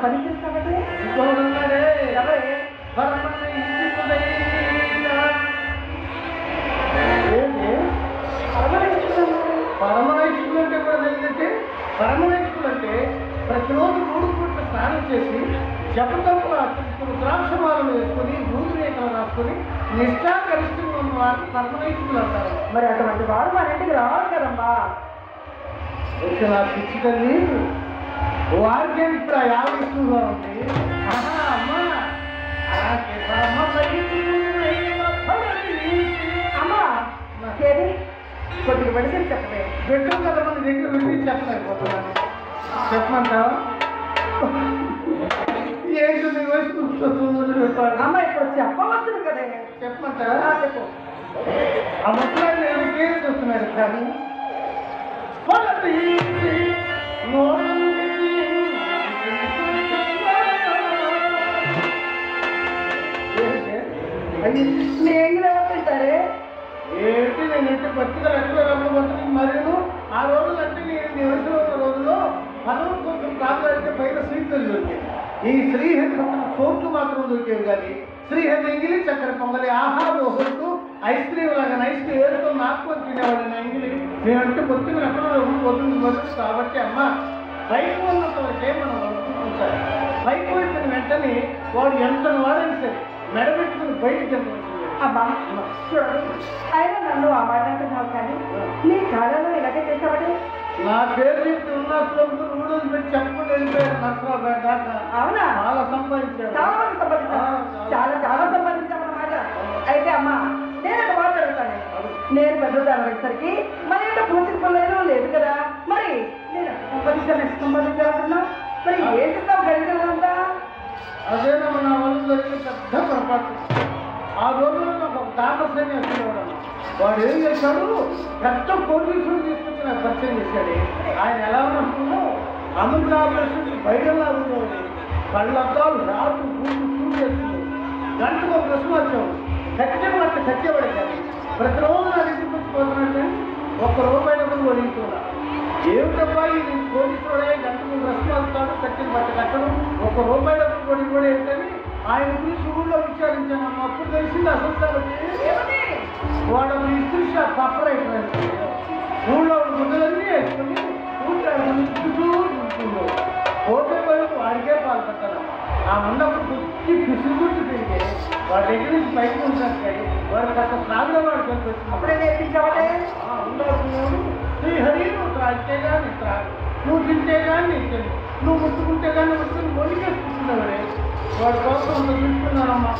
పని చేస్తామంటే పరమనైష్ఠులు అంటే కూడా ఏంటంటే పరమనైష్ఠులు అంటే ప్రతిరోజు 3 పూట్ల స్నానం చేసి జపతంపులు అర్పించుకుని ద్రాక్షమాలను వేసుకొని భూమి రేఖలు రాసుకొని నిష్ఠాగరిష్టంగా ఉన్న వారిని పరమనైష్ఠులు అంటారు. మరి అటువంటి వాడు మన ఇంటికి రావాలి కదమ్మా. నా పిచ్చి తల్లి వారికే ఇప్పుడు 50 ఇష్టంగా ఉంది. అమ్మా అమ్మా ఏది కొద్దిగా మెడిసిన్ చెప్పవే. పెట్టు కదా మన దగ్గర వెళ్ళి చెప్పలేకపోతున్నాను. చెప్పమంటావా? ఏంటి నీ వయసు అమ్మ ఇప్పుడు చెప్పవచ్చును కదే. చెప్పమంటారా? చెప్పు. ఆ ముసలాన్ని నేను కేసు చూస్తున్నాడు కానీ నేను తింటారే ఏంటి నేనంటే పచ్చిగా లెక్కలో రమ్మబడుతుంది. మరియు ఆ రోజులు అంటే నేను నివసంలో ఉన్న రోజుల్లో పదవి కోసం ప్రాంతాలైతే పైన స్వీట్లు దొరికేది. ఈ శ్రీహరి కోట్లు మాత్రం దొరికేవి కానీ శ్రీహరి ఎంగిలి చక్కెర పొంగలి ఆహారం ఒకటి ఐస్ క్రీమ్ లాగా ఐస్ క్రీమ్ ఏడుతో నాకుని తినేవాడిని ఎంగిలి. నేనంటే పొద్దున్న ఎక్కడో వదులు వదులు కాబట్టి అమ్మ బయట ఉన్నంత వరకే మనం వదులుకుంటారు. బయట వచ్చిన వెంటనే వాడు ఎంత వాడని సరే మెడబెట్టుకుని బయటకు వెళ్ళవలసింది. అమ్మా చూడండి, అయినా నన్ను ఆ మాట అంటున్నావు కానీ నీ కాలంలో ఇలాగే చేస్తామని నా పేరు చెప్పి ఉన్నప్పుడు రూడోలు పెట్టి చెప్పకుండా వెళ్ళిపోయారు. నర్సరావు దాకా అవునా? చాలా సంపాదించాడు. చాలా మంది సంపాదించాను. చాలా చాలా సంపాదించామన్నమాట. అయితే అమ్మా నేను ఒక మాట అడుగుతాను. నేను పెద్దదాన్ని వచ్చేసరికి మరి ఏంటో పూర్తి పనులు లేదు కదా. మరి నేను సంపాదించాలన్నా మరి ఏం చేస్తావు గడిగలంతా? అదేనమ్మా నా వల్ల జరిగిన పెద్ద పొరపాటు. ఆ రోజుల్లో నాకు ఒక తామసని వచ్చేవాడమ్మా. వాడు ఏం చేశాడు, పెద్ద పోలీసులు తీసుకొచ్చి నాకు పరిచయం చేశాడు. ఆయన ఎలా ఉన్నప్పుడు అమృత ఆపరేషన్ బయటలా ఉండేవాడు. కళ్ళద్దాలు రాళ్ళు పూలు షూట్ చేస్తుంది. గంటకు ఒక ప్రశ్న వచ్చేవాడు. కట్టేవాడు కట్టేవాడు కానీ ప్రతిరోజు నా ఇంటికి వచ్చి పోతున్నాడు కానీ ₹1 డబ్బులు వదిలితున్నా. ఏమిటబ్బా ఇది పోలీసుడే గంటకు ప్రశ్న వస్తాడు కట్టిన బట్ట కట్టడం ₹1 డబ్బులు కొడి కూడా ఏంటని ఆయన గురించి ఊళ్ళో విచారించాను. అప్పుడు తెలిసింది అసలు వాడు ఇస్త్రీ షాప్ ఆపరేటర్ ఊళ్ళో ముద్దలన్నీ వేసుకుని చుట్టూ ఉంటుందో ఓటే వరకు వాడికే పాల్పడతారు. ఆ ఉన్నప్పుడు కుర్చి పిసుగుట్టు తిరిగి వాడి దగ్గర నుంచి పైకి ఉంటారు కానీ వాడికి అసలు త్రాగడం వాడు కనిపిస్తుంది. అప్పుడే నేర్పించావటే ఉండాల్సినవాడు శ్రీహరి నువ్వు త్రాగితే కానీ త్రాగు, నువ్వు తింటే కానీ నీకు నువ్వు ముట్టుకుంటే కానీ ముట్టుకుని మొలికేసుకుంటున్నాడే. వాడి కోసం అంత చూసుకున్నానమ్మా.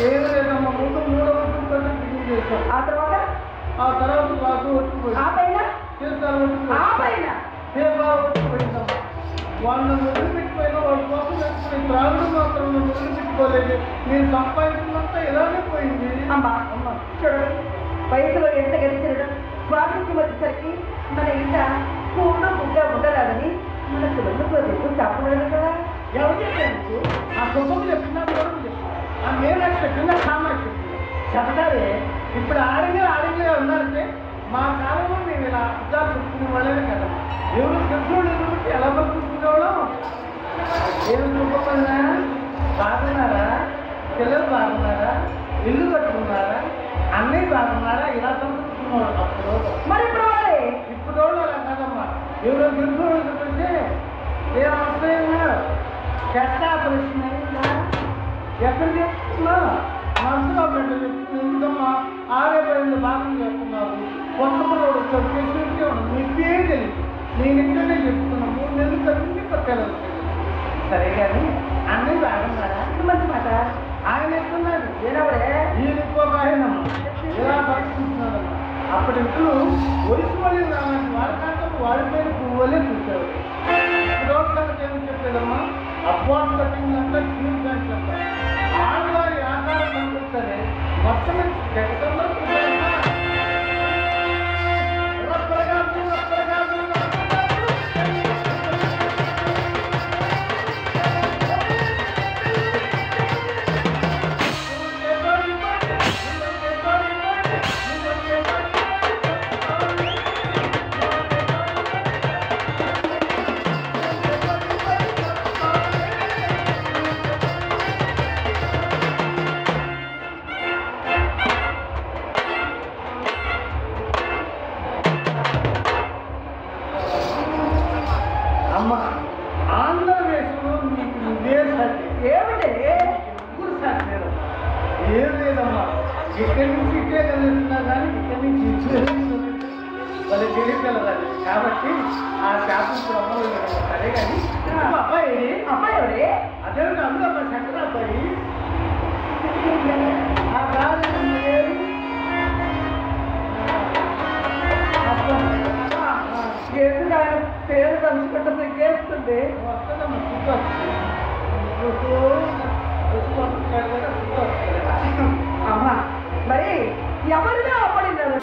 ఏం లేదమ్మా. ముందు 3వ రూపాయలు బిగిన్ చేశాను. ఆ తర్వాత క్లాసు వచ్చిపోయింది. ఆ పైన చేస్తారు ఆ పైన వచ్చిపోయిందమ్మా. వాళ్ళని వదిలిపెట్టిపోయినా వాడి కోసం నేను త్రాగుడు మాత్రం నన్ను వదిలిపెట్టుకోలేదు. నేను సంపాదించినంతా ఇలానే పోయింది. అమ్మా అమ్మా చూడండి, వయసులో ఎంత గడిచినడు స్వాతంత్రం వచ్చేసరికి మన ఇంట పూర్ణ బుడ్డ ఉండరాదని మన కుటుంబంలో ఎక్కువ చెప్పలేదు కదా. ఎవరు చెప్పారు? ఆ కుటుంబం చెప్తున్నా కూడా చెప్తున్నా. ఆ మేనక్ష చెప్పిందా సామర్థ్యం చెప్పింది చెప్తారే. ఇప్పుడు ఆడిగా ఉన్నారంటే మా కాలంలో మేము ఇలా అర్థాలు చెప్పుకునే వాళ్ళనే కదా. ఎవరు తెలుసులు ఎదురుబట్టి ఎలా బతుకునేవాళ్ళం. ఏం చూపమన్నా బాగున్నారా, పిల్లలు బాగున్నారా, ఇల్లు కట్టుకున్నారా, అన్నీ బాగున్నారా, ఇలా చదువుకునేవాళ్ళు అప్పుడు. మరి ఇప్పుడు వాళ్ళు అలా కదమ్మా. ఎవరో తెలుసు ఎదురుకుంటే ఏం అవసరమా చెత్త ఆపరేషన్ అయిందా ఎక్కడ చెప్తున్నా మనసులో బిడ్డ చెప్తుంది. ఎందుకమ్మా 6 భాగం చేస్తున్నారు. కొత్త పిల్లడు చెప్పేసి మీకు ఏం తెలియదు. నేను ఇక్కడనే చెప్తున్నా 3 నెలలు తగ్గింది కొత్తలు సరే కానీ అన్నీ బాగున్నారా? మంచి మాట. ఆయన ఎత్తున్నాడు ఏనవడే ఈయన ఇంకొక ఆయనమ్మా ఇలా పట్టుకుంటున్నాడమ్మా. అప్పటి ఇంట్లో వయసు వాళ్ళు రావాలని వాడి కాకపోతే వాడి పేరు పువ్వులే చూసేవాడు. సంగతి ఏమని చెప్పేదమ్మా, అబ్బాస్ కట్టింగ్ అంతా క్లీన్ కానీ చెప్తారు. ఆడవారి ఆకారం కనిపిస్తారే మొత్తం అమ్మ ఆంధ్రదేశంలో నీకు ఇదే సాటి ఏమిటి ఇప్పుడు సాటి లేదమ్మా. ఏం లేదమ్మా, ఇక్కడి నుంచి ఇట్టే కలుస్తున్నా కానీ ఇక్కడి నుంచి ఇచ్చే వాళ్ళు తెలియగలరాలి కాబట్టి ఆ శాపం అమ్మలు సరే కానీ అబ్బాయి అబ్బాయి ఎవరే అదే అందులో శంకర అబ్బాయి ఆ గాలి ఎందుకు ఆయన పేరు తలుచుకుంటే సిగ్గేస్తుంది వస్తుందమ్మా, సుఖ అమ్మా మరి ఎవరిలో అప్పడినారు